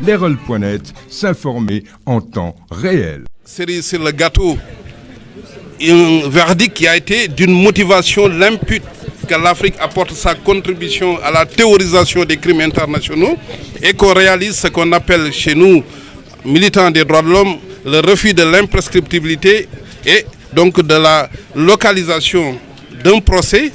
L'Erol.net, s'informer en temps réel. Cerise sur le gâteau, un verdict qui a été d'une motivation limpide que l'Afrique apporte sa contribution à la théorisation des crimes internationaux et qu'on réalise ce qu'on appelle chez nous, militants des droits de l'homme, le refus de l'imprescriptibilité et donc de la localisation d'un procès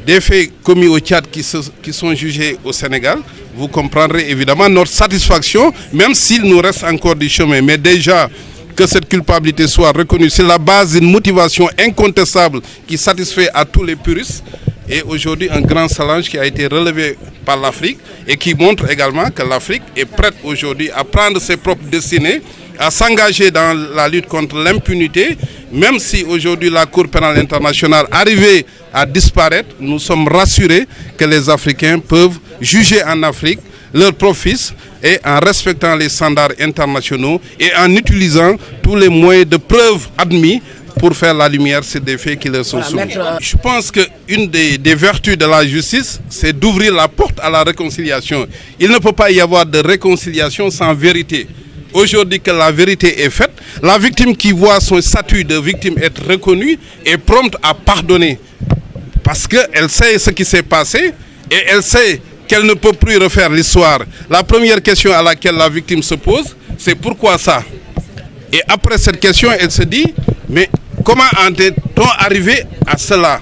des faits commis au Tchad qui sont jugés au Sénégal. Vous comprendrez évidemment notre satisfaction, même s'il nous reste encore du chemin. Mais déjà, que cette culpabilité soit reconnue, c'est la base d'une motivation incontestable qui satisfait à tous les puristes. Et aujourd'hui, un grand challenge qui a été relevé par l'Afrique et qui montre également que l'Afrique est prête aujourd'hui à prendre ses propres destinées, à s'engager dans la lutte contre l'impunité, même si aujourd'hui la Cour pénale internationale arrivait à disparaître, nous sommes rassurés que les Africains peuvent juger en Afrique leurs profits et en respectant les standards internationaux et en utilisant tous les moyens de preuve admis pour faire la lumière sur des faits qui leur sont soumis. Je pense qu'une des vertus de la justice, c'est d'ouvrir la porte à la réconciliation. Il ne peut pas y avoir de réconciliation sans vérité. Aujourd'hui que la vérité est faite, la victime qui voit son statut de victime être reconnue est prompte à pardonner. Parce qu'elle sait ce qui s'est passé et elle sait qu'elle ne peut plus refaire l'histoire. La première question à laquelle la victime se pose, c'est pourquoi ça? Et après cette question, elle se dit, mais comment en est-on arrivé à cela?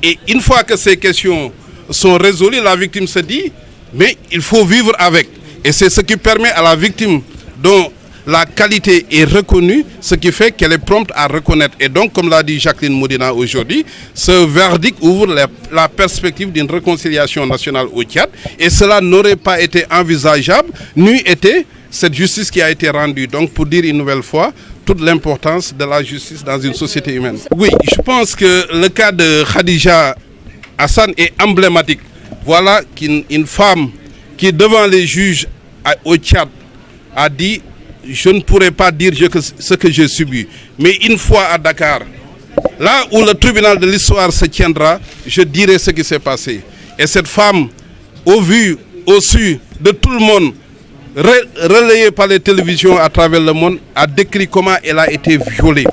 Et une fois que ces questions sont résolues, la victime se dit, mais il faut vivre avec. Et c'est ce qui permet à la victime dont la qualité est reconnue, ce qui fait qu'elle est prompte à reconnaître. Et donc, comme l'a dit Jacqueline Moudina aujourd'hui, ce verdict ouvre la perspective d'une réconciliation nationale au Tchad. Et cela n'aurait pas été envisageable, n'eût été cette justice qui a été rendue. Donc, pour dire une nouvelle fois, toute l'importance de la justice dans une société humaine. Oui, je pense que le cas de Khadija Hassan est emblématique. Voilà qu'une femme qui, devant les juges au Tchad, a dit « Je ne pourrais pas dire ce que j'ai subi ». Mais une fois à Dakar, là où le tribunal de l'histoire se tiendra, je dirai ce qui s'est passé. Et cette femme, au vu, au su de tout le monde, relayée par les télévisions à travers le monde, a décrit comment elle a été violée.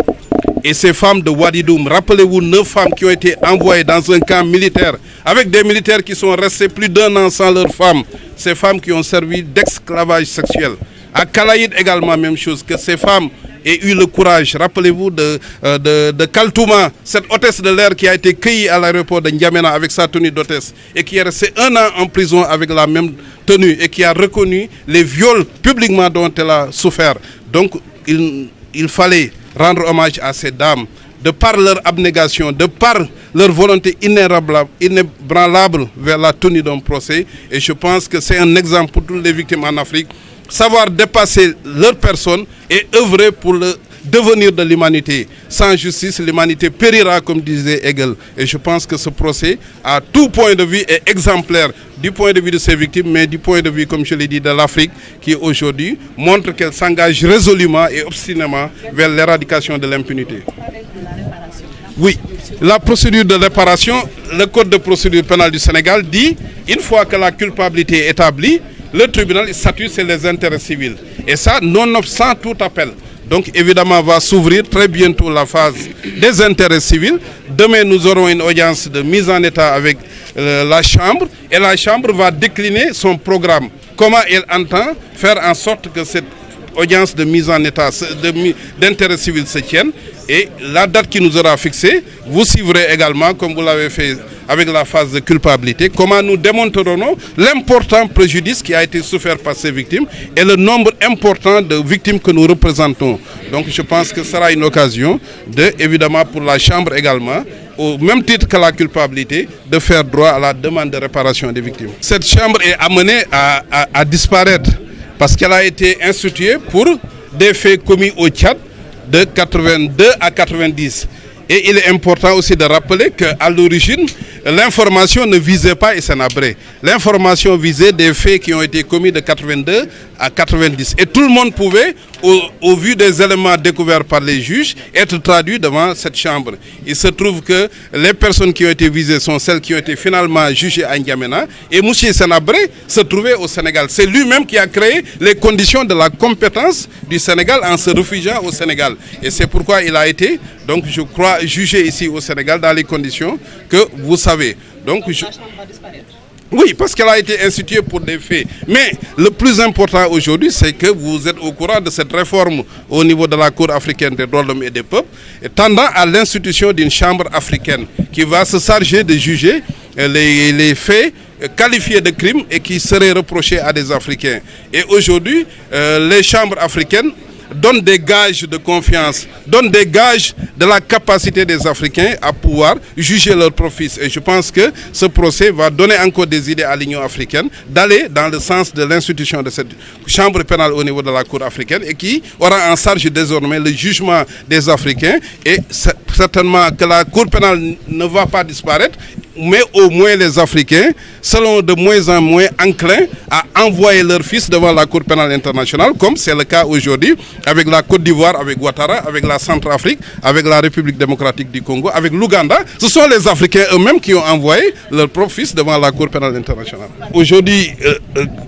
Et ces femmes de Wadidoum, rappelez-vous, 9 femmes qui ont été envoyées dans un camp militaire, avec des militaires qui sont restés plus d'1 an sans leurs femmes, ces femmes qui ont servi d'esclavage sexuel. À Kalaïd également, même chose, que ces femmes aient eu le courage. Rappelez-vous de Kaltouma, cette hôtesse de l'air qui a été cueillie à l'aéroport de N'Djamena avec sa tenue d'hôtesse et qui est restée 1 an en prison avec la même tenue et qui a reconnu les viols publiquement dont elle a souffert. Donc, il fallait rendre hommage à ces dames, de par leur abnégation, de par leur volonté inébranlable vers la tenue d'un procès. Et je pense que c'est un exemple pour toutes les victimes en Afrique. Savoir dépasser leur personne et œuvrer pour le devenir de l'humanité. Sans justice, l'humanité périra, comme disait Hegel. Et je pense que ce procès, à tout point de vue, est exemplaire du point de vue de ses victimes, mais du point de vue, comme je l'ai dit, de l'Afrique, qui aujourd'hui montre qu'elle s'engage résolument et obstinément vers l'éradication de l'impunité. Oui, la procédure de réparation, le Code de procédure pénale du Sénégal dit, une fois que la culpabilité est établie, le tribunal statue sur les intérêts civils. Et ça, nonobstant tout appel. Donc évidemment, va s'ouvrir très bientôt la phase des intérêts civils. Demain, nous aurons une audience de mise en état avec la Chambre. Et la Chambre va décliner son programme. Comment elle entend faire en sorte que cette audience de mise en état d'intérêt civil se tienne. Et la date qui nous sera fixée, vous suivrez également, comme vous l'avez fait avec la phase de culpabilité, comment nous démontrerons l'important préjudice qui a été souffert par ces victimes et le nombre important de victimes que nous représentons. Donc je pense que ce sera une occasion, évidemment pour la Chambre également, au même titre que la culpabilité, de faire droit à la demande de réparation des victimes. Cette Chambre est amenée à disparaître parce qu'elle a été instituée pour des faits commis au Tchad de 82 à 90. Et il est important aussi de rappeler qu'à l'origine, l'information ne visait pas Hissène Habré. L'information visait des faits qui ont été commis de 82 à 90. Et tout le monde pouvait, au vu des éléments découverts par les juges, être traduit devant cette chambre. Il se trouve que les personnes qui ont été visées sont celles qui ont été finalement jugées à N'Djamena. Et M. Senabré se trouvait au Sénégal. C'est lui-même qui a créé les conditions de la compétence du Sénégal en se réfugiant au Sénégal. Et c'est pourquoi il a été, donc je crois, jugé ici au Sénégal dans les conditions que vous savez. Donc, oui, parce qu'elle a été instituée pour des faits. Mais le plus important aujourd'hui, c'est que vous êtes au courant de cette réforme au niveau de la Cour africaine des droits de l'homme et des peuples, tendant à l'institution d'une chambre africaine qui va se charger de juger les faits qualifiés de crimes et qui seraient reprochés à des Africains. Et aujourd'hui, les chambres africaines donnent des gages de confiance, donnent des gages de la capacité des Africains à pouvoir juger leurs profits. Et je pense que ce procès va donner encore des idées à l'Union africaine d'aller dans le sens de l'institution de cette chambre pénale au niveau de la Cour africaine et qui aura en charge désormais le jugement des Africains. Et certainement que la Cour pénale ne va pas disparaître, mais au moins les Africains seront de moins en moins enclins à envoyer leurs fils devant la Cour pénale internationale, comme c'est le cas aujourd'hui avec la Côte d'Ivoire, avec Ouattara, avec la Centrafrique, avec la République démocratique du Congo, avec l'Ouganda. Ce sont les Africains eux-mêmes qui ont envoyé leurs propres fils devant la Cour pénale internationale. Aujourd'hui,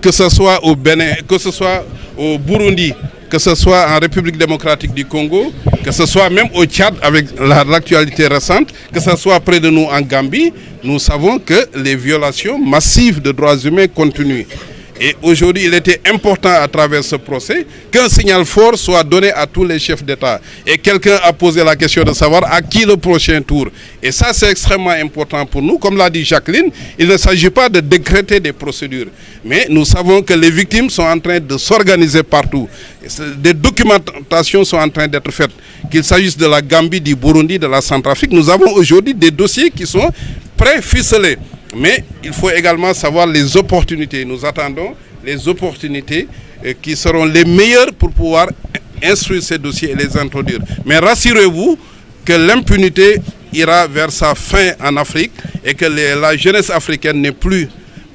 que ce soit au Bénin, que ce soit au Burundi, que ce soit en République démocratique du Congo, que ce soit même au Tchad avec l'actualité récente, que ce soit près de nous en Gambie, nous savons que les violations massives de droits humains continuent. Et aujourd'hui, il était important à travers ce procès qu'un signal fort soit donné à tous les chefs d'État. Et quelqu'un a posé la question de savoir à qui le prochain tour. Et ça, c'est extrêmement important pour nous. Comme l'a dit Jacqueline, il ne s'agit pas de décréter des procédures. Mais nous savons que les victimes sont en train de s'organiser partout. Des documentations sont en train d'être faites. Qu'il s'agisse de la Gambie, du Burundi, de la Centrafrique, nous avons aujourd'hui des dossiers qui sont pré-ficelés. Mais il faut également savoir les opportunités. Nous attendons les opportunités qui seront les meilleures pour pouvoir instruire ces dossiers et les introduire. Mais rassurez-vous que l'impunité ira vers sa fin en Afrique et que la jeunesse africaine n'est plus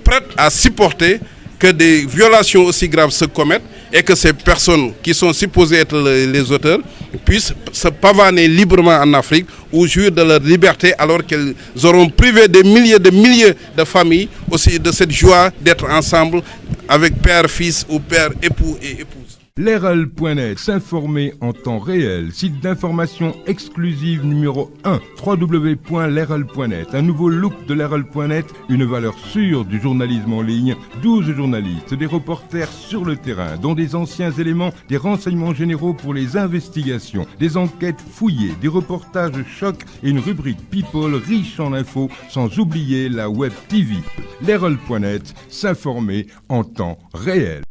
prête à supporter que des violations aussi graves se commettent et que ces personnes qui sont supposées être les auteurs puissent se pavaner librement en Afrique ou jouir de leur liberté alors qu'elles auront privé des milliers de familles aussi de cette joie d'être ensemble avec père, fils ou père, époux et épouse. Leral.net, s'informer en temps réel, site d'information exclusive numéro 1, www.leral.net, un nouveau look de Leral.net, une valeur sûre du journalisme en ligne, 12 journalistes, des reporters sur le terrain, dont des anciens éléments des renseignements généraux pour les investigations, des enquêtes fouillées, des reportages choc et une rubrique People riche en infos, sans oublier la Web TV. Leral.net, s'informer en temps réel.